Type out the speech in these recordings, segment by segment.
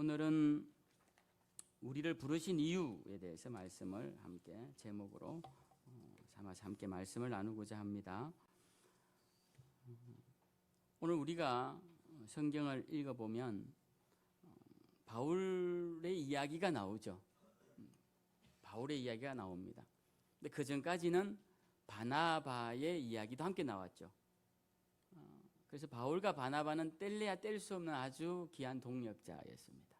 오늘은 우리를 부르신 이유에 대해서 말씀을 함께 제목으로 삼아서 함께 말씀을 나누고자 합니다. 오늘 우리가 성경을 읽어보면 바울의 이야기가 나오죠. 바울의 이야기가 나옵니다. 근데 그 전까지는 바나바의 이야기도 함께 나왔죠. 그래서 바울과 바나바는 뗄래야 뗄 수 없는 아주 귀한 동력자였습니다.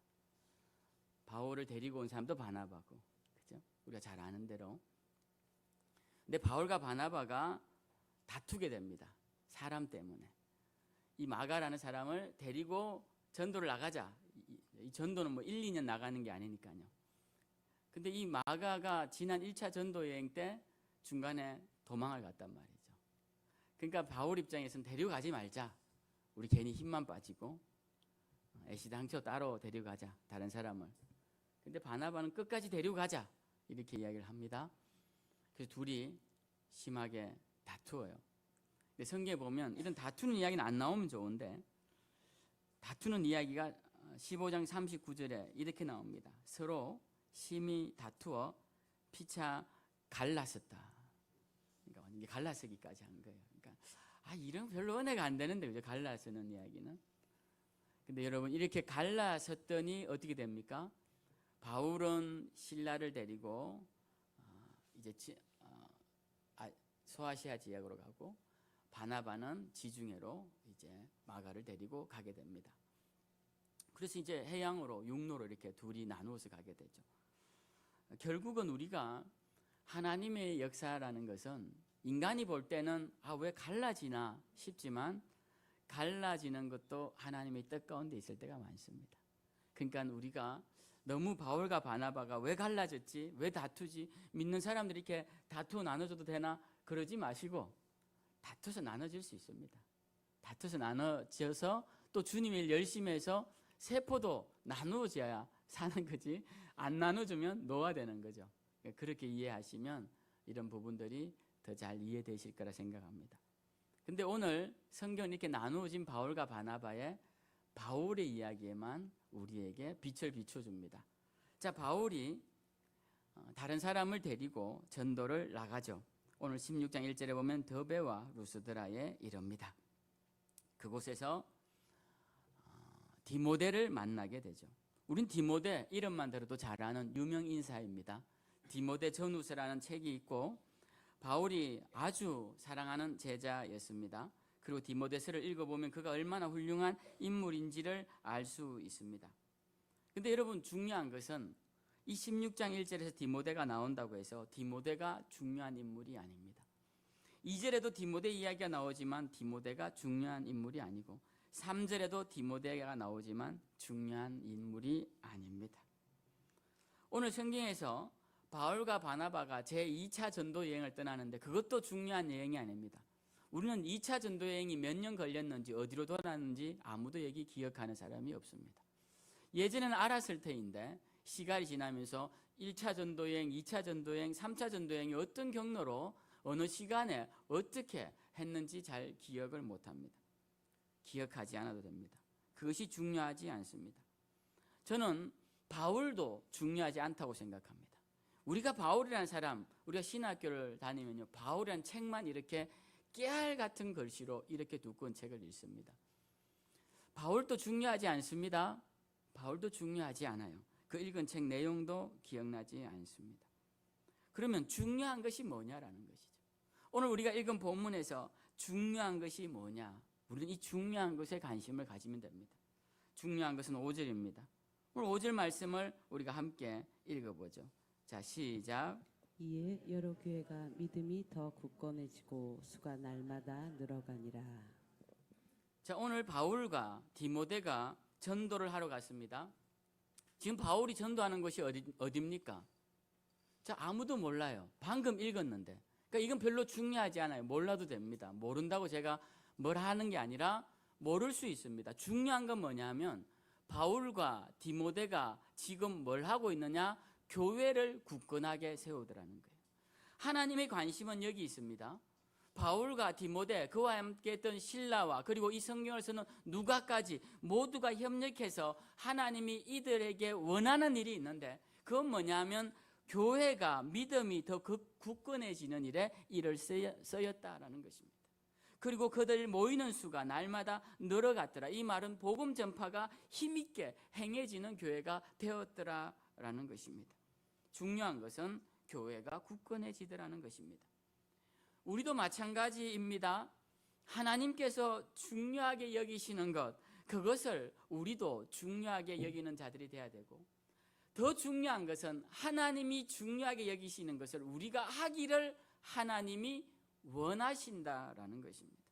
바울을 데리고 온 사람도 바나바고, 그죠? 우리가 잘 아는 대로. 근데 바울과 바나바가 다투게 됩니다. 사람 때문에. 이 마가라는 사람을 데리고 전도를 나가자. 이 전도는 뭐 1, 2년 나가는 게 아니니까요. 근데 이 마가가 지난 1차 전도 여행 때 중간에 도망을 갔단 말이죠. 그러니까 바울 입장에서는 데려가지 말자. 우리 괜히 힘만 빠지고 애시당초 따로 데려가자. 다른 사람을. 근데 바나바는 끝까지 데려가자. 이렇게 이야기를 합니다. 그래서 둘이 심하게 다투어요. 근데 성경에 보면 이런 다투는 이야기는 안 나오면 좋은데 다투는 이야기가 15장 39절에 이렇게 나옵니다. 서로 심히 다투어 피차 갈라섰다. 그러니까 이게 갈라서기까지 한 거예요. 그러니까 이런 별로 은혜가 안 되는데 그죠? 갈라서는 이야기는. 근데 여러분 이렇게 갈라섰더니 어떻게 됩니까? 바울은 신라를 데리고 이제 소아시아 지역으로 가고 바나바는 지중해로 이제 마가를 데리고 가게 됩니다. 그래서 이제 해양으로 육로로 이렇게 둘이 나누어서 가게 되죠. 결국은 우리가 하나님의 역사라는 것은 인간이 볼 때는 왜 갈라지나 싶지만 갈라지는 것도 하나님의 뜻 가운데 있을 때가 많습니다. 그러니까 우리가 너무 바울과 바나바가 왜 갈라졌지? 왜 다투지? 믿는 사람들이 이렇게 다투어 나눠줘도 되나? 그러지 마시고 다투어서 나눠질 수 있습니다. 다투어서 나눠져서 또 주님의 일 열심히 해서 세포도 나누어져야 사는 거지 안 나눠주면 노화되는 거죠. 그렇게 이해하시면 이런 부분들이 더 잘 이해되실 거라 생각합니다. 근데 오늘 성경은 이렇게 나누어진 바울과 바나바의 바울의 이야기에만 우리에게 빛을 비춰줍니다. 자, 바울이 다른 사람을 데리고 전도를 나가죠. 오늘 16장 1절에 보면 더베와 루스드라에 이릅니다. 그곳에서 디모데를 만나게 되죠. 우린 디모데 이름만 들어도 잘 아는 유명 인사입니다. 디모데 전후서라는 책이 있고 바울이 아주 사랑하는 제자였습니다. 그리고 디모데서를 읽어보면 그가 얼마나 훌륭한 인물인지를 알 수 있습니다. 근데 여러분 중요한 것은 이 16장 1절에서 디모데가 나온다고 해서 디모데가 중요한 인물이 아닙니다. 2절에도 디모데 이야기가 나오지만 디모데가 중요한 인물이 아니고 3절에도 디모데가 나오지만 중요한 인물이 아닙니다. 오늘 성경에서 바울과 바나바가 제2차 전도 여행을 떠나는데 그것도 중요한 여행이 아닙니다. 우리는 2차 전도 여행이 몇 년 걸렸는지 어디로 돌아갔는지 아무도 여기 기억하는 사람이 없습니다. 예전에는 알았을 터인데 시간이 지나면서 1차 전도 여행, 2차 전도 여행, 3차 전도 여행이 어떤 경로로 어느 시간에 어떻게 했는지 잘 기억을 못합니다. 기억하지 않아도 됩니다. 그것이 중요하지 않습니다. 저는 바울도 중요하지 않다고 생각합니다. 우리가 바울이라는 사람, 우리가 신학교를 다니면요, 바울이라는 책만 이렇게 깨알 같은 글씨로 이렇게 두꺼운 책을 읽습니다. 바울도 중요하지 않습니다. 바울도 중요하지 않아요. 그 읽은 책 내용도 기억나지 않습니다. 그러면 중요한 것이 뭐냐라는 것이죠. 오늘 우리가 읽은 본문에서 중요한 것이 뭐냐? 우리는 이 중요한 것에 관심을 가지면 됩니다. 중요한 것은 5절입니다. 오늘 5절 말씀을 우리가 함께 읽어보죠. 자, 시작. 이에 여러 교회가 믿음이 더 굳건해지고 수가 날마다 늘어가니라. 자, 오늘 바울과 디모데가 전도를 하러 갔습니다. 지금 바울이 전도하는 곳이 어디입니까? 자, 아무도 몰라요. 방금 읽었는데. 그러니까 이건 별로 중요하지 않아요. 몰라도 됩니다. 모른다고 제가 뭘 하는 게 아니라 모를 수 있습니다. 중요한 건 뭐냐면 바울과 디모데가 지금 뭘 하고 있느냐? 교회를 굳건하게 세우더라는 거예요. 하나님의 관심은 여기 있습니다. 바울과 디모데, 그와 함께 했던 실라와 그리고 이 성경을 쓰는 누가까지 모두가 협력해서 하나님이 이들에게 원하는 일이 있는데, 그건 뭐냐면 교회가 믿음이 더 굳건해지는 일에 일을 쓰였다라는 것입니다. 그리고 그들 모이는 수가 날마다 늘어갔더라. 이 말은 복음 전파가 힘있게 행해지는 교회가 되었더라라는 것입니다. 중요한 것은 교회가 굳건해지더라는 것입니다. 우리도 마찬가지입니다. 하나님께서 중요하게 여기시는 것, 그것을 우리도 중요하게 여기는 자들이 돼야 되고, 더 중요한 것은 하나님이 중요하게 여기시는 것을 우리가 하기를 하나님이 원하신다라는 것입니다.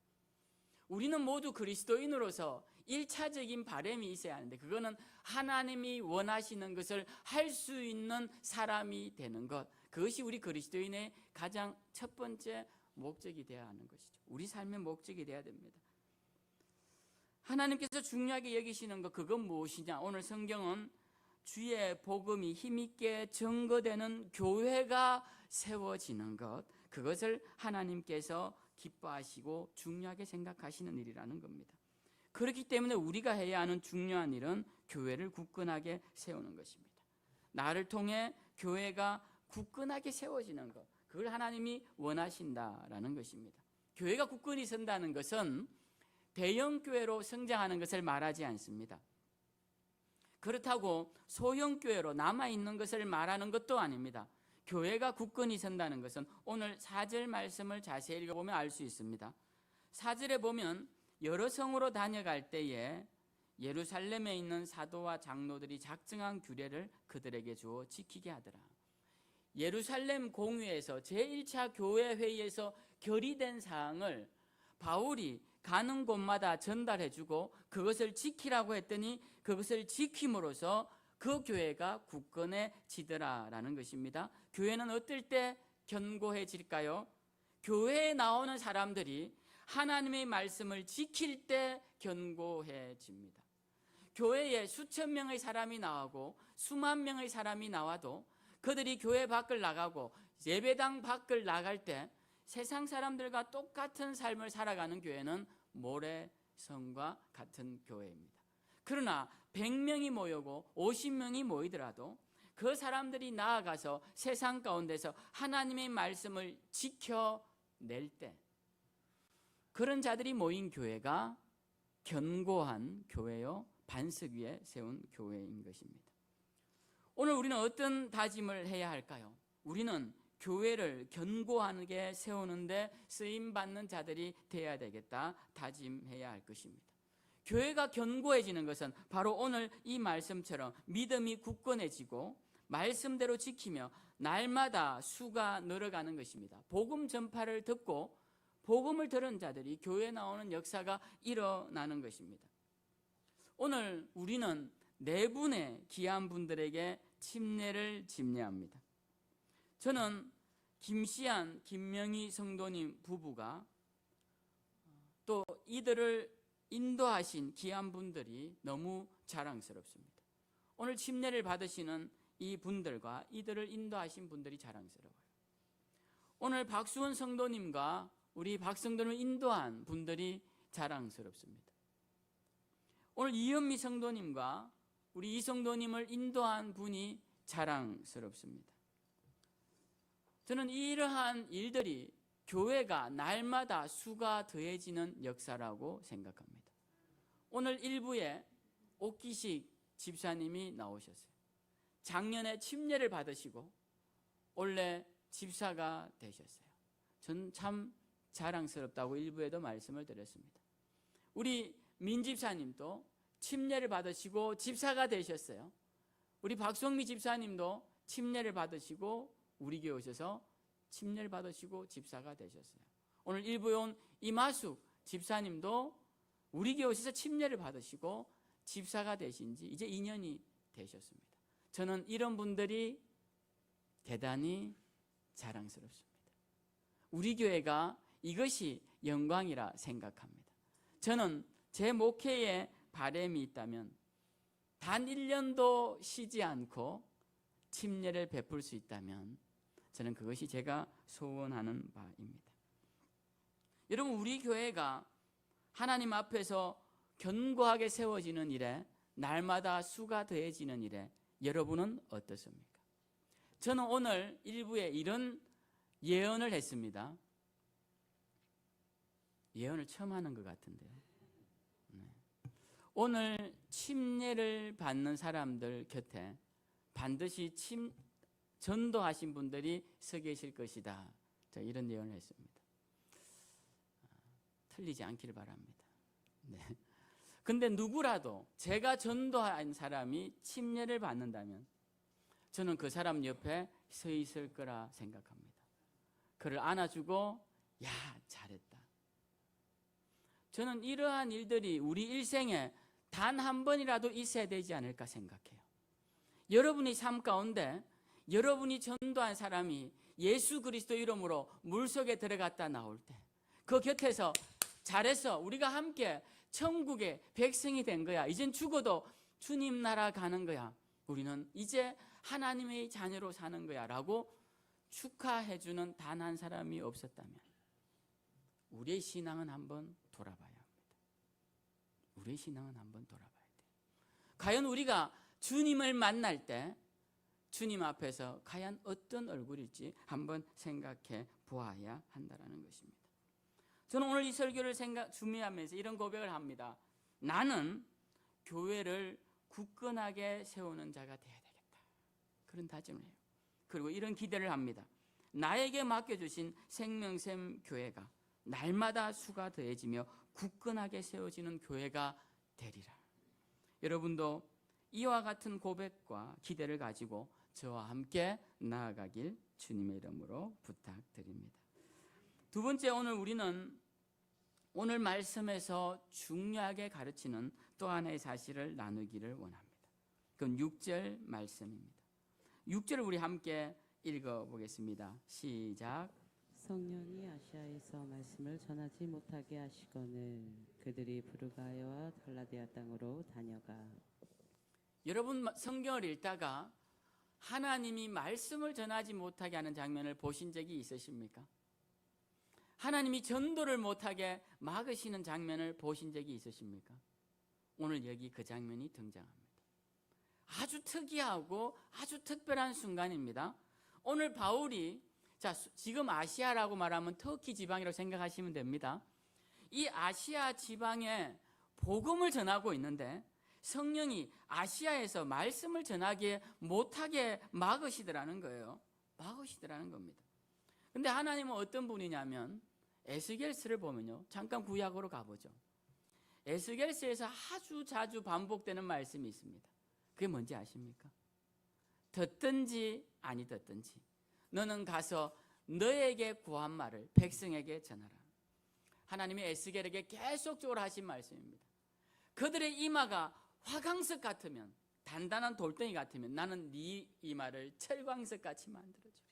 우리는 모두 그리스도인으로서 1차적인 바람이 있어야 하는데, 그거는 하나님이 원하시는 것을 할 수 있는 사람이 되는 것, 그것이 우리 그리스도인의 가장 첫 번째 목적이 되어야 하는 것이죠. 우리 삶의 목적이 되어야 됩니다. 하나님께서 중요하게 여기시는 것, 그건 무엇이냐? 오늘 성경은 주의 복음이 힘있게 증거되는 교회가 세워지는 것, 그것을 하나님께서 기뻐하시고 중요하게 생각하시는 일이라는 겁니다. 그렇기 때문에 우리가 해야 하는 중요한 일은 교회를 굳건하게 세우는 것입니다. 나를 통해 교회가 굳건하게 세워지는 것, 그걸 하나님이 원하신다라는 것입니다. 교회가 굳건히 선다는 것은 대형 교회로 성장하는 것을 말하지 않습니다. 그렇다고 소형 교회로 남아있는 것을 말하는 것도 아닙니다. 교회가 굳건히 선다는 것은 오늘 4절 말씀을 자세히 읽어보면 알 수 있습니다. 4절에 보면 여러 성으로 다녀갈 때에 예루살렘에 있는 사도와 장로들이 작정한 규례를 그들에게 주어 지키게 하더라. 예루살렘 공회에서 제1차 교회 회의에서 결의된 사항을 바울이 가는 곳마다 전달해주고 그것을 지키라고 했더니 그것을 지킴으로써 그 교회가 굳건해지더라라는 것입니다. 교회는 어떨 때 견고해질까요? 교회에 나오는 사람들이 하나님의 말씀을 지킬 때 견고해집니다. 교회에 수천 명의 사람이 나오고 수만 명의 사람이 나와도 그들이 교회 밖을 나가고 예배당 밖을 나갈 때 세상 사람들과 똑같은 삶을 살아가는 교회는 모래성과 같은 교회입니다. 그러나 100명이 모이고 50명이 모이더라도 그 사람들이 나아가서 세상 가운데서 하나님의 말씀을 지켜낼 때, 그런 자들이 모인 교회가 견고한 교회요, 반석 위에 세운 교회인 것입니다. 오늘 우리는 어떤 다짐을 해야 할까요? 우리는 교회를 견고하게 세우는데 쓰임받는 자들이 되어야 되겠다 다짐해야 할 것입니다. 교회가 견고해지는 것은 바로 오늘 이 말씀처럼 믿음이 굳건해지고 말씀대로 지키며 날마다 수가 늘어가는 것입니다. 복음 전파를 듣고 복음을 들은 자들이 교회에 나오는 역사가 일어나는 것입니다. 오늘 우리는 네 분의 귀한 분들에게 침례를 집례합니다. 저는 김시안, 김명희 성도님 부부가 또 이들을 인도하신 귀한 분들이 너무 자랑스럽습니다. 오늘 침례를 받으시는 이 분들과 이들을 인도하신 분들이 자랑스러워요. 오늘 박수원 성도님과 우리 박성도를 인도한 분들이 자랑스럽습니다. 오늘 이현미 성도님과 우리 이성도님을 인도한 분이 자랑스럽습니다. 저는 이러한 일들이 교회가 날마다 수가 더해지는 역사라고 생각합니다. 오늘 일부에 옥기식 집사님이 나오셨어요. 작년에 침례를 받으시고 올해 집사가 되셨어요. 저는 참 자랑스럽다고 일부에도 말씀을 드렸습니다. 우리 민 집사님도 침례를 받으시고 집사가 되셨어요. 우리 박성미 집사님도 침례를 받으시고 우리 교회 오셔서 침례를 받으시고 집사가 되셨어요. 오늘 일부에 온 이마숙 집사님도 우리 교회 오셔서 침례를 받으시고 집사가 되신 지 이제 2년이 되셨습니다. 저는 이런 분들이 대단히 자랑스럽습니다. 우리 교회가 이것이 영광이라 생각합니다. 저는 제 목회에 바람이 있다면 단 1년도 쉬지 않고 침례를 베풀 수 있다면 저는 그것이 제가 소원하는 바입니다. 여러분, 우리 교회가 하나님 앞에서 견고하게 세워지는 일에, 날마다 수가 더해지는 일에 여러분은 어떻습니까? 저는 오늘 일부에 이런 예언을 했습니다. 예언을 처음 하는 것 같은데요. 오늘 침례를 받는 사람들 곁에 반드시 전도하신 분들이 서 계실 것이다. 자, 이런 예언을 했습니다. 틀리지 않기를 바랍니다. 네. 근데 누구라도 제가 전도한 사람이 침례를 받는다면 저는 그 사람 옆에 서 있을 거라 생각합니다. 그를 안아주고 야, 잘했다. 저는 이러한 일들이 우리 일생에 단 한 번이라도 있어야 되지 않을까 생각해요. 여러분의 삶 가운데 여러분이 전도한 사람이 예수 그리스도 이름으로 물속에 들어갔다 나올 때 그 곁에서 잘했어, 우리가 함께 천국의 백성이 된 거야, 이젠 죽어도 주님 나라 가는 거야, 우리는 이제 하나님의 자녀로 사는 거야 라고 축하해주는 단 한 사람이 없었다면 우리의 신앙은 한번 돌아봐야 합니다. 우리의 신앙은 한번 돌아봐야 돼요. 과연 우리가 주님을 만날 때 주님 앞에서 과연 어떤 얼굴일지 한번 생각해 보아야 한다는 것입니다. 저는 오늘 이 설교를 준비하면서 이런 고백을 합니다. 나는 교회를 굳건하게 세우는 자가 되어야 되겠다. 그런 다짐을 해요. 그리고 이런 기대를 합니다. 나에게 맡겨주신 생명샘 교회가 날마다 수가 더해지며 굳건하게 세워지는 교회가 되리라. 여러분도 이와 같은 고백과 기대를 가지고 저와 함께 나아가길 주님의 이름으로 부탁드립니다. 두 번째, 우리는 오늘 말씀에서 중요하게 가르치는 또 하나의 사실을 나누기를 원합니다. 그건 6절 말씀입니다. 6절을 우리 함께 읽어보겠습니다. 시작. 성령이 아시아에서 말씀을 전하지 못하게 하시거늘 그들이 부르가야와 갈라디아 땅으로 다녀가. 여러분, 성경을 읽다가 하나님이 말씀을 전하지 못하게 하는 장면을 보신 적이 있으십니까? 하나님이 전도를 못하게 막으시는 장면을 보신 적이 있으십니까? 오늘 여기 그 장면이 등장합니다. 아주 특이하고 아주 특별한 순간입니다. 오늘 바울이, 지금 아시아라고 말하면 터키 지방이라고 생각하시면 됩니다. 이 아시아 지방에 복음을 전하고 있는데 성령이 아시아에서 말씀을 전하게 못하게 막으시더라는 거예요. 막으시더라는 겁니다. 근데 하나님은 어떤 분이냐면, 에스겔서를 보면요, 잠깐 구약으로 가보죠. 에스겔서에서 아주 자주 반복되는 말씀이 있습니다. 그게 뭔지 아십니까? 듣든지 아니 듣든지 너는 가서 너에게 구한 말을 백성에게 전하라. 하나님이 에스겔에게 계속적으로 하신 말씀입니다. 그들의 이마가 화강석 같으면, 단단한 돌덩이 같으면 나는 네 이마를 철광석 같이 만들어주리.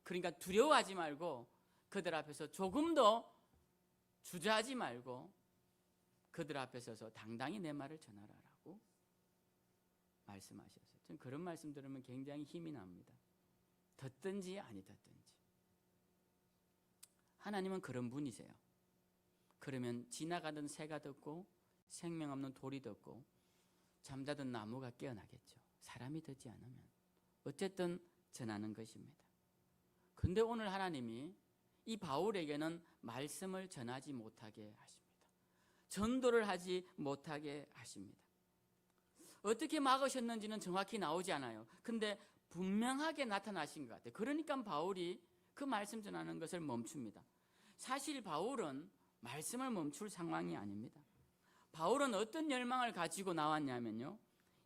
그러니까 두려워하지 말고 그들 앞에서 조금 더 주저하지 말고 그들 앞에 서서 당당히 내 말을 전하라라고 말씀하셨어요. 저는 그런 말씀 들으면 굉장히 힘이 납니다. 듣든지 아니 듣든지. 하나님은 그런 분이세요. 그러면 지나가던 새가 듣고 생명 없는 돌이 듣고 잠자던 나무가 깨어나겠죠. 사람이 듣지 않으면. 어쨌든 전하는 것입니다. 그런데 오늘 하나님이 이 바울에게는 말씀을 전하지 못하게 하십니다. 전도를 하지 못하게 하십니다. 어떻게 막으셨는지는 정확히 나오지 않아요. 근데 분명하게 나타나신 것 같아요. 그러니까 바울이 그 말씀 전하는 것을 멈춥니다. 사실 바울은 말씀을 멈출 상황이 아닙니다. 바울은 어떤 열망을 가지고 나왔냐면요,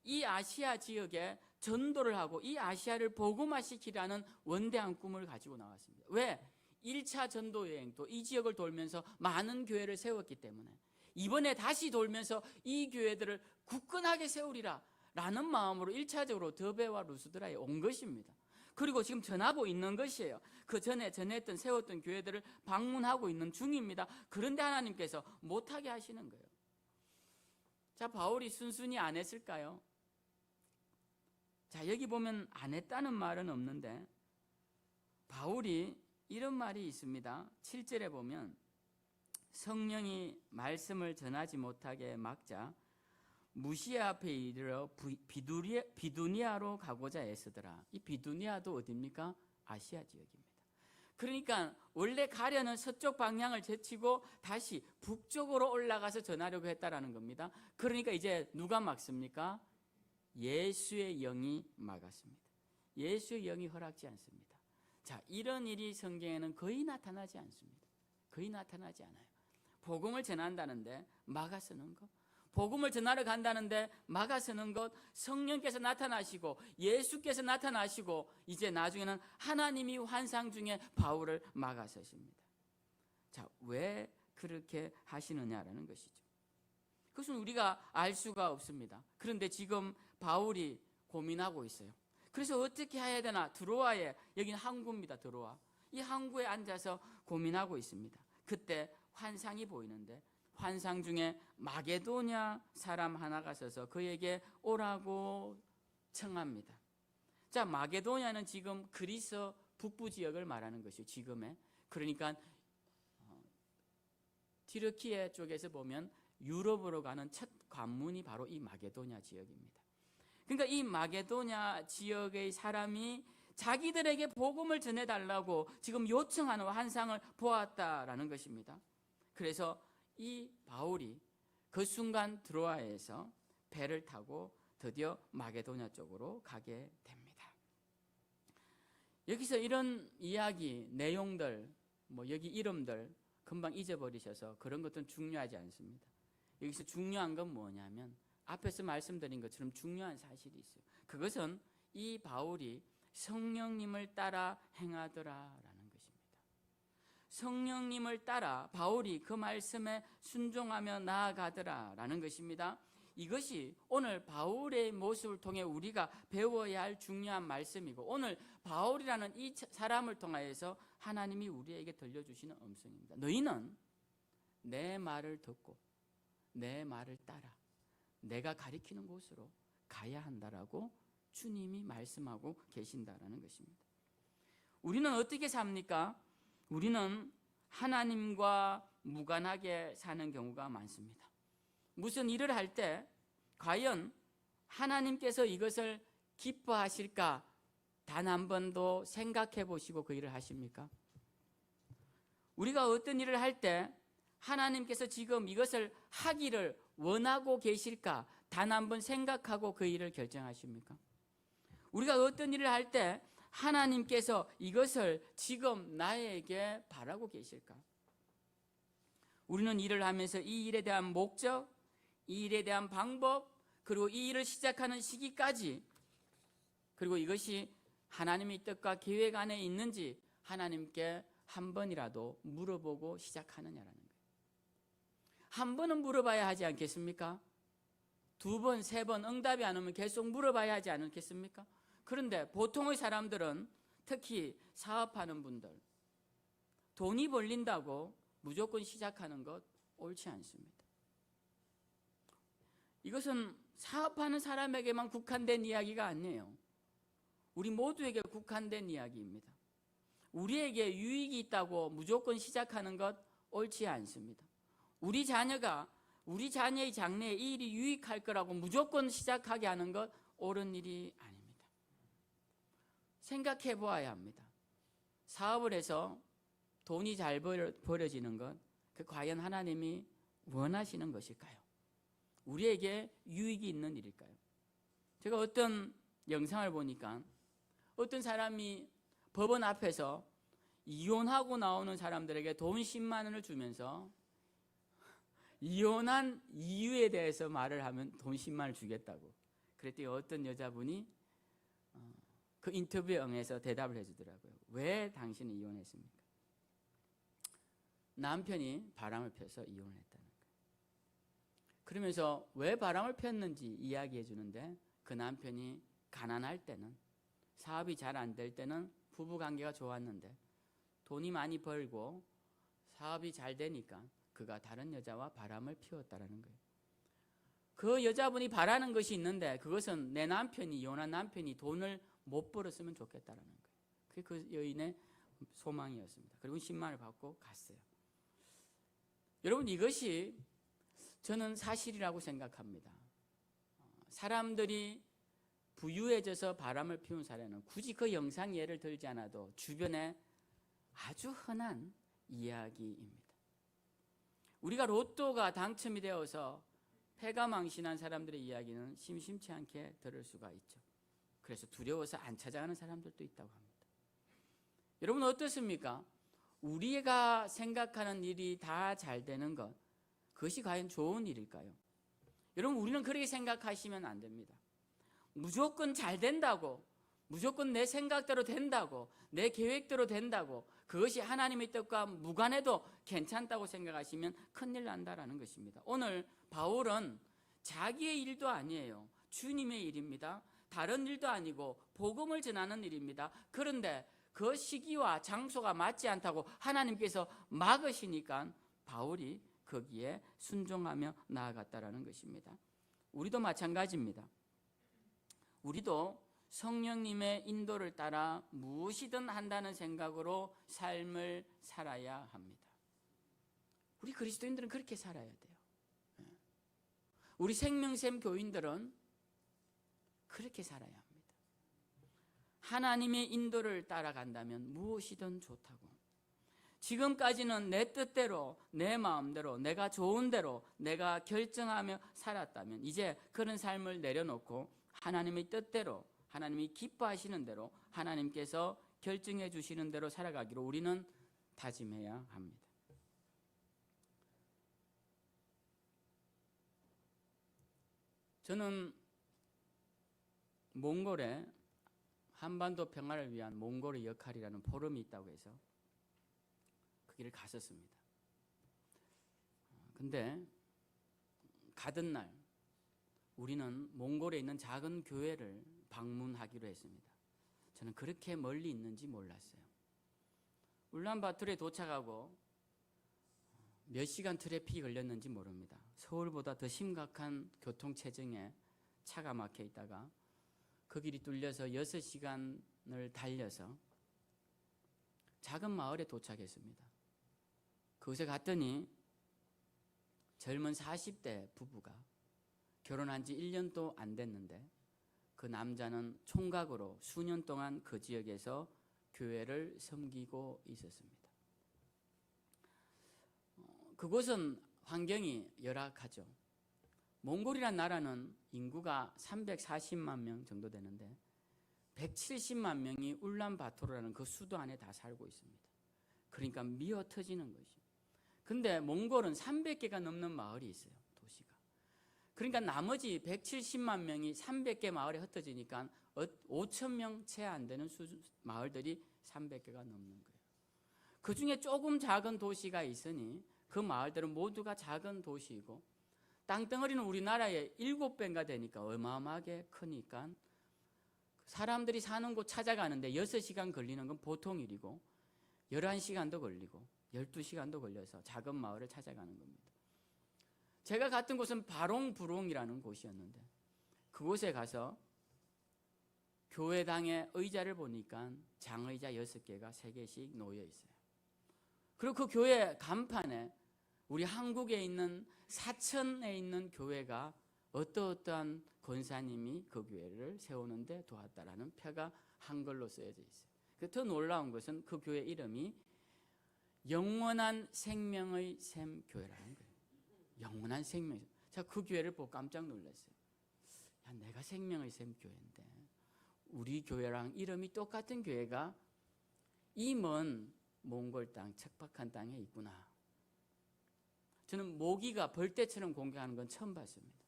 이 아시아 지역에 전도를 하고 이 아시아를 복음화시키라는 원대한 꿈을 가지고 나왔습니다. 왜? 1차 전도 여행도 이 지역을 돌면서 많은 교회를 세웠기 때문에 이번에 다시 돌면서 이 교회들을 굳건하게 세우리라 라는 마음으로 1차적으로 더베와 루스드라에 온 것입니다. 그리고 지금 전하고 있는 것이에요. 그 전에 전했던 세웠던 교회들을 방문하고 있는 중입니다. 그런데 하나님께서 못하게 하시는 거예요. 자, 바울이 순순히 안 했을까요? 자, 여기 보면 안 했다는 말은 없는데 바울이 이런 말이 있습니다. 7절에 보면 성령이 말씀을 전하지 못하게 막자 무시아 앞에 이르러 비두니아로 가고자 애쓰더라. 이 비두니아도 어디입니까? 아시아 지역입니다. 그러니까 원래 가려는 서쪽 방향을 제치고 다시 북쪽으로 올라가서 전하려고 했다라는 겁니다. 그러니까 이제 누가 막습니까? 예수의 영이 막았습니다. 예수의 영이 허락지 않습니다. 자, 이런 일이 성경에는 거의 나타나지 않습니다. 거의 나타나지 않아요. 복음을 전한다는데 막아서는 것, 복음을 전하러 간다는데 막아서는 것, 성령께서 나타나시고 예수께서 나타나시고 이제 나중에는 하나님이 환상 중에 바울을 막아서십니다. 자, 왜 그렇게 하시느냐라는 것이죠. 그것은 우리가 알 수가 없습니다. 그런데 지금 바울이 고민하고 있어요. 그래서 어떻게 해야 되나? 드로아에, 여기는 항구입니다. 드로아. 이 항구에 앉아서 고민하고 있습니다. 그때 환상이 보이는데 환상 중에 마게도냐 사람 하나가 서서 그에게 오라고 청합니다. 자, 마게도냐는 지금 그리스 북부 지역을 말하는 것이죠. 지금의. 그러니까 튀르키예 쪽에서 보면 유럽으로 가는 첫 관문이 바로 이 마게도냐 지역입니다. 그러니까 이 마게도냐 지역의 사람이 자기들에게 복음을 전해달라고 지금 요청하는 환상을 보았다라는 것입니다. 그래서 이 바울이 그 순간 드로아에서 배를 타고 드디어 마게도냐 쪽으로 가게 됩니다. 여기서 이런 이야기, 내용들, 여기 이름들 금방 잊어버리셔서 그런 것들은 중요하지 않습니다. 여기서 중요한 건 뭐냐면 앞에서 말씀드린 것처럼 중요한 사실이 있어요. 그것은 이 바울이 성령님을 따라 행하더라라는 것입니다. 성령님을 따라 바울이 그 말씀에 순종하며 나아가더라라는 것입니다. 이것이 오늘 바울의 모습을 통해 우리가 배워야 할 중요한 말씀이고 오늘 바울이라는 이 사람을 통하여서 하나님이 우리에게 들려주시는 음성입니다. 너희는 내 말을 듣고 내 말을 따라 내가 가리키는 곳으로 가야 한다라고 주님이 말씀하고 계신다라는 것입니다. 우리는 어떻게 삽니까? 우리는 하나님과 무관하게 사는 경우가 많습니다. 무슨 일을 할 때 과연 하나님께서 이것을 기뻐하실까 단 한 번도 생각해 보시고 그 일을 하십니까? 우리가 어떤 일을 할 때 하나님께서 지금 이것을 하기를 원하고 계실까 단 한 번 생각하고 그 일을 결정하십니까? 우리가 어떤 일을 할 때 하나님께서 이것을 지금 나에게 바라고 계실까? 우리는 일을 하면서 이 일에 대한 목적, 이 일에 대한 방법, 그리고 이 일을 시작하는 시기까지, 그리고 이것이 하나님의 뜻과 계획 안에 있는지 하나님께 한 번이라도 물어보고 시작하느냐라는 거예요. 한 번은 물어봐야 하지 않겠습니까? 두 번, 세 번 응답이 안 오면 계속 물어봐야 하지 않겠습니까? 그런데 보통의 사람들은 특히 사업하는 분들 돈이 벌린다고 무조건 시작하는 것 옳지 않습니다. 이것은 사업하는 사람에게만 국한된 이야기가 아니에요. 우리 모두에게 국한된 이야기입니다. 우리에게 유익이 있다고 무조건 시작하는 것 옳지 않습니다. 우리 자녀의 장래에 이 일이 유익할 거라고 무조건 시작하게 하는 것 옳은 일이 아닙니다. 생각해 보아야 합니다. 사업을 해서 돈이 잘 벌어지는 것, 그 과연 하나님이 원하시는 것일까요? 우리에게 유익이 있는 일일까요? 제가 어떤 영상을 보니까 어떤 사람이 법원 앞에서 이혼하고 나오는 사람들에게 돈 10만 원을 주면서 이혼한 이유에 대해서 말을 하면 돈 10만 원을 주겠다고. 그랬더니 어떤 여자분이 그 인터뷰에 응해서 대답을 해주더라고요. 왜 당신은 이혼했습니까? 남편이 바람을 펴서 이혼을 했다는 거예요. 그러면서 왜 바람을 폈는지 이야기해 주는데 그 남편이 가난할 때는, 사업이 잘 안 될 때는 부부관계가 좋았는데 돈이 많이 벌고 사업이 잘 되니까 그가 다른 여자와 바람을 피웠다라는 거예요. 그 여자분이 바라는 것이 있는데 그것은 내 남편이, 이혼한 남편이 돈을 못 벌었으면 좋겠다라는 거예요. 그게 그 여인의 소망이었습니다. 그리고 10만 원을 받고 갔어요. 여러분, 이것이 저는 사실이라고 생각합니다. 사람들이 부유해져서 바람을 피운 사례는 굳이 그 영상 예를 들지 않아도 주변에 아주 흔한 이야기입니다. 우리가 로또가 당첨이 되어서 패가망신한 사람들의 이야기는 심심치 않게 들을 수가 있죠. 그래서 두려워서 안 찾아가는 사람들도 있다고 합니다. 여러분 어떻습니까? 우리가 생각하는 일이 다 잘 되는 것, 그것이 과연 좋은 일일까요? 여러분, 우리는 그렇게 생각하시면 안 됩니다. 무조건 잘 된다고, 무조건 내 생각대로 된다고, 내 계획대로 된다고, 그것이 하나님의 뜻과 무관해도 괜찮다고 생각하시면 큰일 난다라는 것입니다. 오늘 바울은 자기의 일도 아니에요. 주님의 일입니다. 다른 일도 아니고 복음을 전하는 일입니다. 그런데 그 시기와 장소가 맞지 않다고 하나님께서 막으시니까 바울이 거기에 순종하며 나아갔다라는 것입니다. 우리도 마찬가지입니다. 우리도 성령님의 인도를 따라 무엇이든 한다는 생각으로 삶을 살아야 합니다. 우리 그리스도인들은 그렇게 살아야 돼요. 우리 생명샘 교인들은 그렇게 살아야 합니다. 하나님의 인도를 따라간다면 무엇이든 좋다고. 지금까지는 내 뜻대로, 내 마음대로, 내가 좋은 대로 내가 결정하며 살았다면 이제 그런 삶을 내려놓고 하나님의 뜻대로, 하나님이 기뻐하시는 대로, 하나님께서 결정해 주시는 대로 살아가기로 우리는 다짐해야 합니다. 저는 몽골에 한반도 평화를 위한 몽골의 역할이라는 포럼이 있다고 해서 거기를 갔었습니다. 근데 가던 날 우리는 몽골에 있는 작은 교회를 방문하기로 했습니다. 저는 그렇게 멀리 있는지 몰랐어요. 울란바토르에 도착하고 몇 시간 트래픽이 걸렸는지 모릅니다. 서울보다 더 심각한 교통체증에 차가 막혀 있다가 그 길이 뚫려서 6시간을 달려서 작은 마을에 도착했습니다. 그곳에 갔더니 젊은 40대 부부가 결혼한 지 1년도 안 됐는데 그 남자는 총각으로 수년 동안 그 지역에서 교회를 섬기고 있었습니다. 그곳은 환경이 열악하죠. 몽골이란 나라는 인구가 340만 명 정도 되는데 170만 명이 울란바토르라는 그 수도 안에 다 살고 있습니다. 그러니까 미어 터지는 것이. 근데 몽골은 300개가 넘는 마을이 있어요. 도시가. 그러니까 나머지 170만 명이 300개 마을에 흩어지니까 5천 명 채 안 되는 마을들이 300개가 넘는 거예요. 그 중에 조금 작은 도시가 있으니 그 마을들은 모두가 작은 도시이고 땅덩어리는 우리나라의 7배가 되니까 어마어마하게 크니까 사람들이 사는 곳 찾아가는데 6시간 걸리는 건 보통 일이고 11시간도 걸리고 12시간도 걸려서 작은 마을을 찾아가는 겁니다. 제가 갔던 곳은 바롱부롱이라는 곳이었는데 그곳에 가서 교회당의 의자를 보니까 장의자 6개가 3개씩 놓여 있어요. 그리고 그 교회 간판에 우리 한국에 있는 사천에 있는 교회가 어떠한 권사님이 그 교회를 세우는데 도왔다라는 표가 한글로 쓰여져 있어요. 더 놀라운 것은 그 교회 이름이 영원한 생명의 샘 교회라는 거예요. 영원한 생명. 제가 그 교회를 보고 깜짝 놀랐어요. 야, 내가 생명의 샘 교회인데 우리 교회랑 이름이 똑같은 교회가 이 먼 몽골 땅, 척박한 땅에 있구나. 저는 모기가 벌떼처럼 공격하는 건 처음 봤습니다.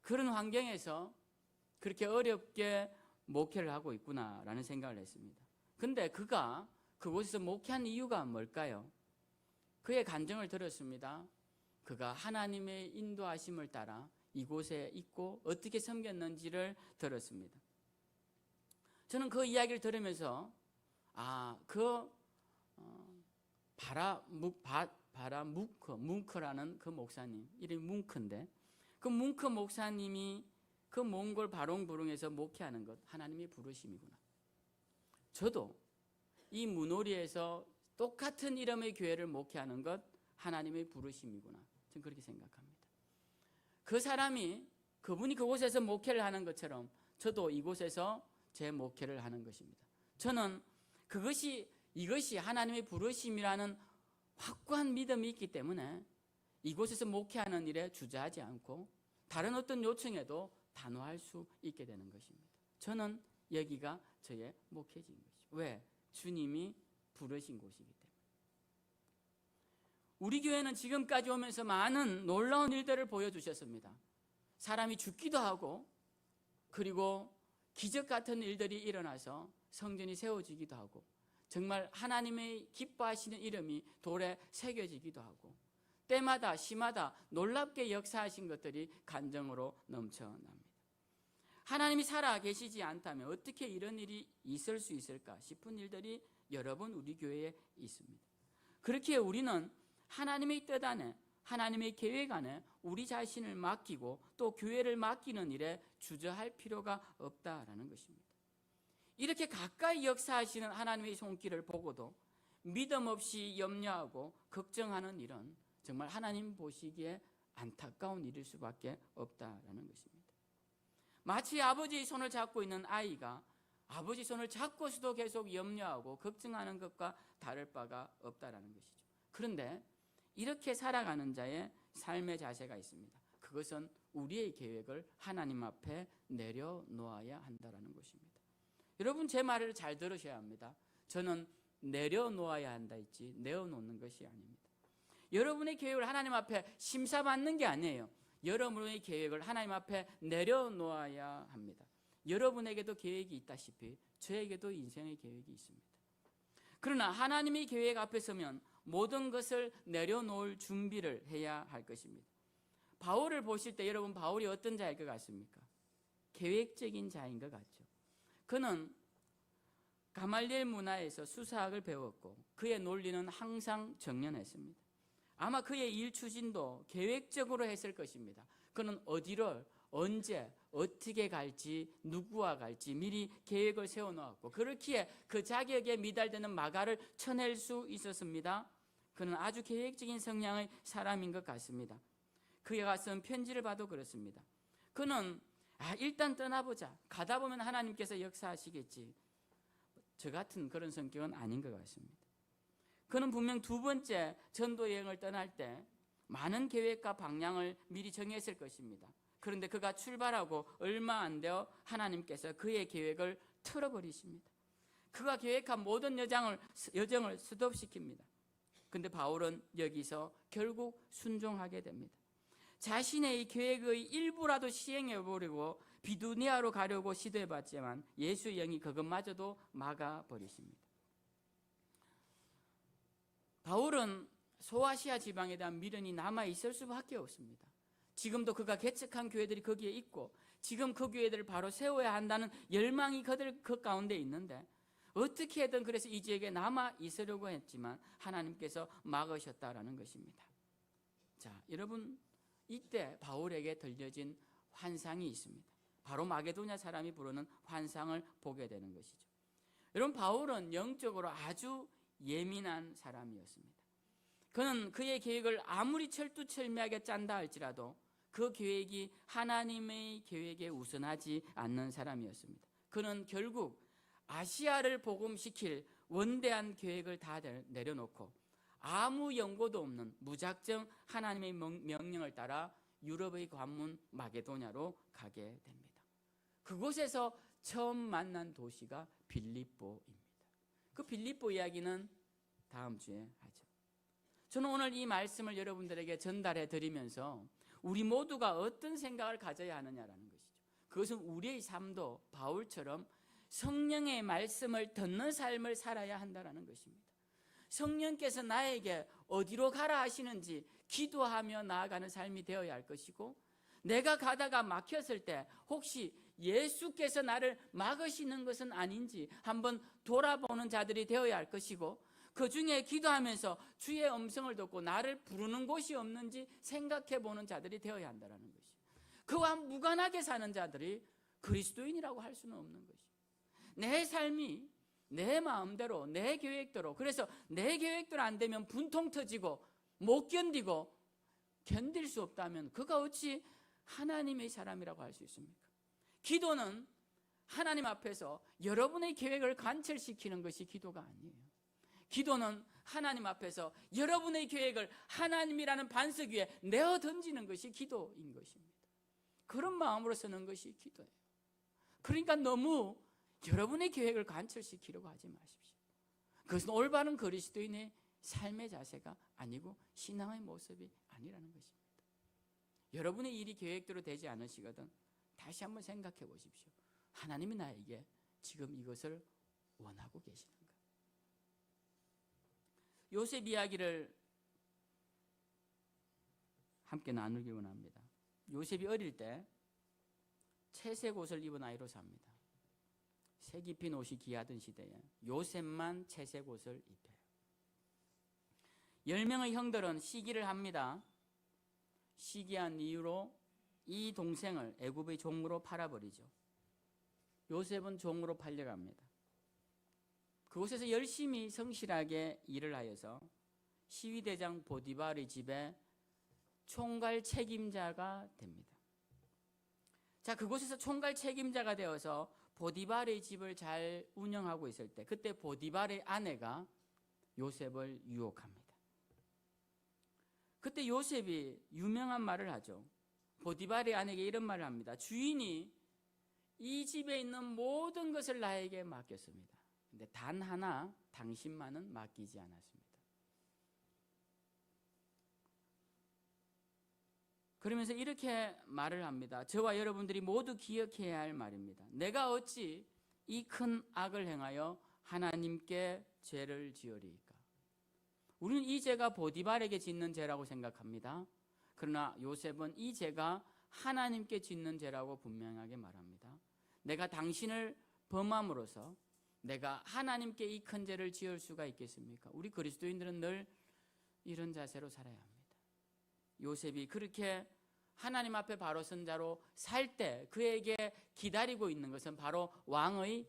그런 환경에서 그렇게 어렵게 목회를 하고 있구나라는 생각을 했습니다. 근데 그가 그곳에서 목회한 이유가 뭘까요? 그의 간증을 들었습니다. 그가 하나님의 인도하심을 따라 이곳에 있고 어떻게 섬겼는지를 들었습니다. 저는 그 이야기를 들으면서 뭉크라는 그 목사님, 이름이 뭉크인데 그 뭉크 목사님이 그 몽골 바롱부롱에서 목회하는 것 하나님의 부르심이구나. 저도 이 문오리에서 똑같은 이름의 교회를 목회하는 것 하나님의 부르심이구나. 저는 그렇게 생각합니다. 그 사람이 그분이 그곳에서 목회를 하는 것처럼 저도 이곳에서 제 목회를 하는 것입니다. 저는 이것이 하나님의 부르심이라는 확고한 믿음이 있기 때문에 이곳에서 목회하는 일에 주저하지 않고 다른 어떤 요청에도 단호할 수 있게 되는 것입니다. 저는 여기가 저의 목회지인 것이죠. 왜? 주님이 부르신 곳이기 때문에. 우리 교회는 지금까지 오면서 많은 놀라운 일들을 보여주셨습니다. 사람이 죽기도 하고 그리고 기적 같은 일들이 일어나서 성전이 세워지기도 하고 정말 하나님의 기뻐하시는 이름이 돌에 새겨지기도 하고 때마다 시마다 놀랍게 역사하신 것들이 간증으로 넘쳐납니다. 하나님이 살아 계시지 않다면 어떻게 이런 일이 있을 수 있을까 싶은 일들이 여러 번 우리 교회에 있습니다. 그렇게 우리는 하나님의 뜻 안에 하나님의 계획 안에 우리 자신을 맡기고 또 교회를 맡기는 일에 주저할 필요가 없다라는 것입니다. 이렇게 가까이 역사하시는 하나님의 손길을 보고도 믿음 없이 염려하고 걱정하는 일은 정말 하나님 보시기에 안타까운 일일 수밖에 없다라는 것입니다. 마치 아버지의 손을 잡고 있는 아이가 아버지 손을 잡고서도 계속 염려하고 걱정하는 것과 다를 바가 없다라는 것이죠. 그런데 이렇게 살아가는 자의 삶의 자세가 있습니다. 그것은 우리의 계획을 하나님 앞에 내려놓아야 한다는 것입니다. 여러분 제 말을 잘 들으셔야 합니다. 저는 내려놓아야 한다 했지 내어놓는 것이 아닙니다. 여러분의 계획을 하나님 앞에 심사받는 게 아니에요. 여러분의 계획을 하나님 앞에 내려놓아야 합니다. 여러분에게도 계획이 있다시피 저에게도 인생의 계획이 있습니다. 그러나 하나님의 계획 앞에 서면 모든 것을 내려놓을 준비를 해야 할 것입니다. 바울을 보실 때 여러분 바울이 어떤 자일 것 같습니까? 계획적인 자인 것 같죠. 그는 가말리엘 문화에서 수사학을 배웠고 그의 논리는 항상 정연했습니다. 아마 그의 일 추진도 계획적으로 했을 것입니다. 그는 어디를 언제 어떻게 갈지 누구와 갈지 미리 계획을 세워놓았고 그렇기에 그 자격에 미달되는 마가를 쳐낼 수 있었습니다. 그는 아주 계획적인 성향의 사람인 것 같습니다. 그가 쓴 편지를 봐도 그렇습니다. 그는 일단 떠나보자. 가다 보면 하나님께서 역사하시겠지. 저 같은 그런 성격은 아닌 것 같습니다. 그는 분명 두 번째 전도 여행을 떠날 때 많은 계획과 방향을 미리 정했을 것입니다. 그런데 그가 출발하고 얼마 안 되어 하나님께서 그의 계획을 틀어버리십니다. 그가 계획한 모든 여정을 스톱시킵니다. 그런데 바울은 여기서 결국 순종하게 됩니다. 자신의 계획의 일부라도 시행해보려고 비두니아로 가려고 시도해봤지만 예수의 영이 그것마저도 막아버리십니다. 바울은 소아시아 지방에 대한 미련이 남아있을 수밖에 없습니다. 지금도 그가 개척한 교회들이 거기에 있고 지금 그 교회들을 바로 세워야 한다는 열망이 그 가운데 있는데 어떻게든 그래서 이 지역에 남아있으려고 했지만 하나님께서 막으셨다라는 것입니다. 자, 여러분 이때 바울에게 들려진 환상이 있습니다. 바로 마게도냐 사람이 부르는 환상을 보게 되는 것이죠. 여러분 바울은 영적으로 아주 예민한 사람이었습니다. 그는 그의 계획을 아무리 철두철미하게 짠다 할지라도 그 계획이 하나님의 계획에 우선하지 않는 사람이었습니다. 그는 결국 아시아를 복음시킬 원대한 계획을 다 내려놓고 아무 연고도 없는 무작정 하나님의 명령을 따라 유럽의 관문 마게도냐로 가게 됩니다. 그곳에서 처음 만난 도시가 빌립보입니다. 그 빌립보 이야기는 다음 주에 하죠. 저는 오늘 이 말씀을 여러분들에게 전달해 드리면서 우리 모두가 어떤 생각을 가져야 하느냐라는 것이죠. 그것은 우리의 삶도 바울처럼 성령의 말씀을 듣는 삶을 살아야 한다는 것입니다. 성령께서 나에게 어디로 가라 하시는지 기도하며 나아가는 삶이 되어야 할 것이고 내가 가다가 막혔을 때 혹시 예수께서 나를 막으시는 것은 아닌지 한번 돌아보는 자들이 되어야 할 것이고 그 중에 기도하면서 주의 음성을 듣고 나를 부르는 곳이 없는지 생각해 보는 자들이 되어야 한다는 것이죠. 그와 무관하게 사는 자들이 그리스도인이라고 할 수는 없는 것이죠. 내 삶이 내 마음대로 내 계획대로 그래서 내 계획대로 안 되면 분통 터지고 못 견디고 견딜 수 없다면 그가 어찌 하나님의 사람이라고 할 수 있습니까? 기도는 하나님 앞에서 여러분의 계획을 관철시키는 것이 기도가 아니에요. 기도는 하나님 앞에서 여러분의 계획을 하나님이라는 반석 위에 내어 던지는 것이 기도인 것입니다. 그런 마음으로 쓰는 것이 기도예요. 그러니까 너무 여러분의 계획을 관철시키려고 하지 마십시오. 그것은 올바른 그리스도인의 삶의 자세가 아니고 신앙의 모습이 아니라는 것입니다. 여러분의 일이 계획대로 되지 않으시거든 다시 한번 생각해 보십시오. 하나님이 나에게 지금 이것을 원하고 계시는가? 요셉 이야기를 함께 나누기 원합니다. 요셉이 어릴 때 채색 옷을 입은 아이로 삽니다. 색 입힌 옷이 귀하던 시대에 요셉만 채색 옷을 입혀요. 10명의 형들은 시기를 합니다. 시기한 이유로 이 동생을 애굽의 종으로 팔아버리죠. 요셉은 종으로 팔려갑니다. 그곳에서 열심히 성실하게 일을 하여서 시위대장 보디발의 집에 총괄 책임자가 됩니다. 자, 그곳에서 총괄 책임자가 되어서 보디발의 집을 잘 운영하고 있을 때 그때 보디발의 아내가 요셉을 유혹합니다. 그때 요셉이 유명한 말을 하죠. 보디발의 아내에게 이런 말을 합니다. 주인이 이 집에 있는 모든 것을 나에게 맡겼습니다. 근데 단 하나 당신만은 맡기지 않았습니다. 그러면서 이렇게 말을 합니다. 저와 여러분들이 모두 기억해야 할 말입니다. 내가 어찌 이 큰 악을 행하여 하나님께 죄를 지으리이까? 우리는 이 죄가 보디발에게 짓는 죄라고 생각합니다. 그러나 요셉은 이 죄가 하나님께 짓는 죄라고 분명하게 말합니다. 내가 당신을 범함으로써 내가 하나님께 이 큰 죄를 지을 수가 있겠습니까? 우리 그리스도인들은 늘 이런 자세로 살아야 합니다. 요셉이 그렇게 하나님 앞에 바로 선 자로 살 때 그에게 기다리고 있는 것은 바로 왕의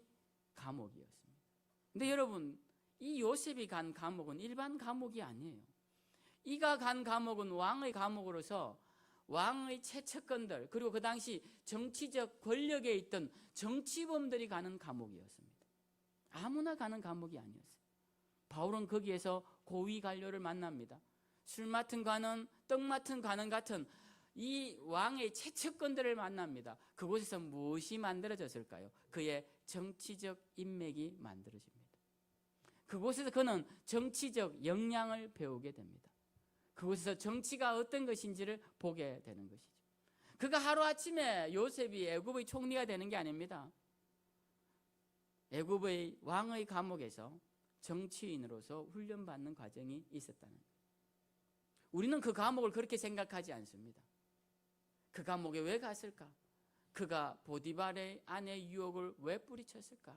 감옥이었습니다. 근데 여러분, 이 요셉이 간 감옥은 일반 감옥이 아니에요. 이가 간 감옥은 왕의 감옥으로서 왕의 최측근들 그리고 그 당시 정치적 권력에 있던 정치범들이 가는 감옥이었습니다. 아무나 가는 감옥이 아니었어요. 바울은 거기에서 고위 관료를 만납니다. 술 맡은 관원, 떡 맡은 관원 같은 이 왕의 최측근들을 만납니다. 그곳에서 무엇이 만들어졌을까요? 그의 정치적 인맥이 만들어집니다. 그곳에서 그는 정치적 역량을 배우게 됩니다. 그곳에서 정치가 어떤 것인지를 보게 되는 것이죠. 그가 하루아침에 요셉이 애굽의 총리가 되는 게 아닙니다. 애굽의 왕의 감옥에서 정치인으로서 훈련받는 과정이 있었다는 거예요. 우리는 그 감옥을 그렇게 생각하지 않습니다. 그 감옥에 왜 갔을까? 그가 보디발의 아내 유혹을 왜 뿌리쳤을까?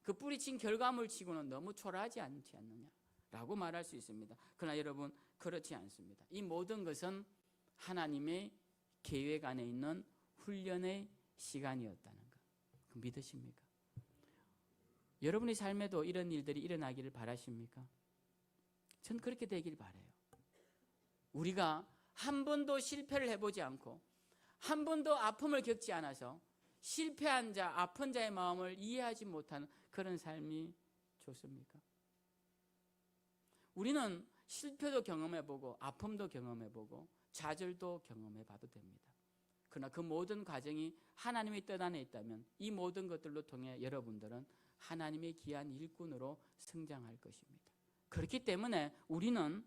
그 뿌리친 결과물 치고는 너무 초라하지 않지 않느냐라고 말할 수 있습니다. 그러나 여러분, 그렇지 않습니다. 이 모든 것은 하나님의 계획 안에 있는 훈련의 시간이었다는 것. 믿으십니까? 여러분의 삶에도 이런 일들이 일어나기를 바라십니까? 전 그렇게 되길 바라요. 우리가 한 번도 실패를 해보지 않고 한 번도 아픔을 겪지 않아서 실패한 자, 아픈 자의 마음을 이해하지 못하는 그런 삶이 좋습니까? 우리는 실패도 경험해보고 아픔도 경험해보고 좌절도 경험해봐도 됩니다. 그러나 그 모든 과정이 하나님의 뜻 안에 있다면 이 모든 것들로 통해 여러분들은 하나님의 귀한 일꾼으로 성장할 것입니다. 그렇기 때문에 우리는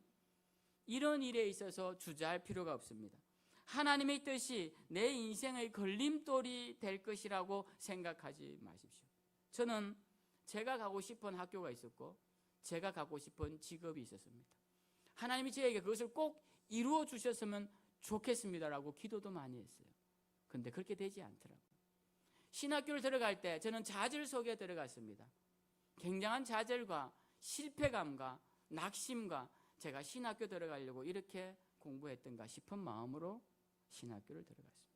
이런 일에 있어서 주저할 필요가 없습니다. 하나님의 뜻이 내 인생의 걸림돌이 될 것이라고 생각하지 마십시오. 저는 제가 가고 싶은 학교가 있었고 제가 가고 싶은 직업이 있었습니다. 하나님이 저에게 그것을 꼭 이루어 주셨으면 좋겠습니다라고 기도도 많이 했어요. 그런데 그렇게 되지 않더라고요. 신학교를 들어갈 때 저는 좌절 속에 들어갔습니다. 굉장한 좌절과 실패감과 낙심과 제가 신학교 들어가려고 이렇게 공부했던가 싶은 마음으로 신학교를 들어갔습니다.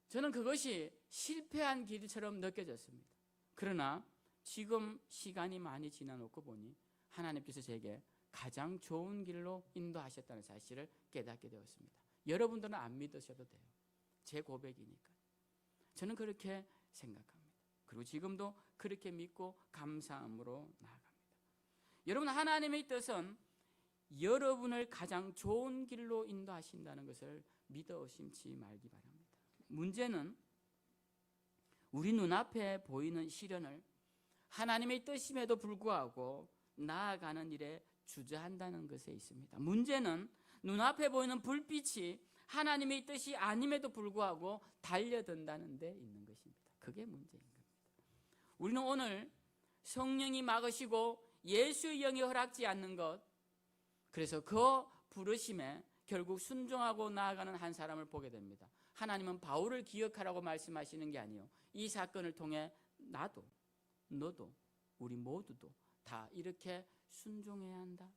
저는 그것이 실패한 길처럼 느껴졌습니다. 그러나 지금 시간이 많이 지나놓고 보니 하나님께서 제게 가장 좋은 길로 인도하셨다는 사실을 깨닫게 되었습니다. 여러분들은 안 믿으셔도 돼요. 제 고백이니까. 저는 그렇게 생각합니다. 그리고 지금도 그렇게 믿고 감사함으로 나아갑니다. 여러분, 하나님의 뜻은 여러분을 가장 좋은 길로 인도하신다는 것을 믿어 의심치 말기 바랍니다. 문제는 우리 눈앞에 보이는 시련을 하나님의 뜻임에도 불구하고 나아가는 일에 주저한다는 것에 있습니다. 문제는 눈앞에 보이는 불빛이 하나님의 뜻이 아님에도 불구하고 달려든다는 데 있는 것입니다. 그게 문제인 겁니다. 우리는 오늘 성령이 막으시고 예수의 영이 허락지 않는 것, 그래서 그 부르심에 결국 순종하고 나아가는 한 사람을 보게 됩니다. 하나님은 바울을 기억하라고 말씀하시는 게 아니에요. 이 사건을 통해 나도, 너도, 우리 모두도 다 이렇게 순종해야 한다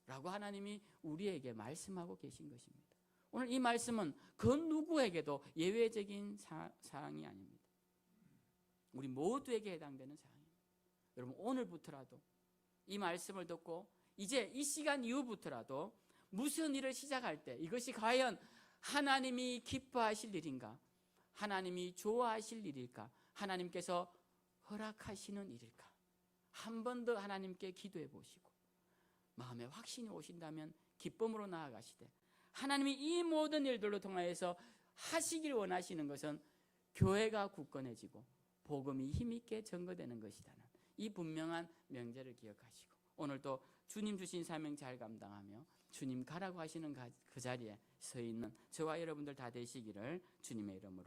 라고 하나님이 우리에게 말씀하고 계신 것입니다. 오늘 이 말씀은 그 누구에게도 예외적인 사항이 아닙니다. 우리 모두에게 해당되는 사항입니다. 여러분, 오늘부터라도 이 말씀을 듣고 이제 이 시간 이후부터라도 무슨 일을 시작할 때 이것이 과연 하나님이 기뻐하실 일인가, 하나님이 좋아하실 일일까, 하나님께서 허락하시는 일일까, 한 번 더 하나님께 기도해 보시고 마음에 확신이 오신다면 기쁨으로 나아가시되, 하나님이 이 모든 일들로 통하여서 하시길 원하시는 것은 교회가 굳건해지고 복음이 힘있게 전거되는 것이라는 이 분명한 명제를 기억하시고, 오늘도 주님 주신 사명 잘 감당하며 주님 가라고 하시는 그 자리에 서 있는 저와 여러분들 다 되시기를 주님의 이름으로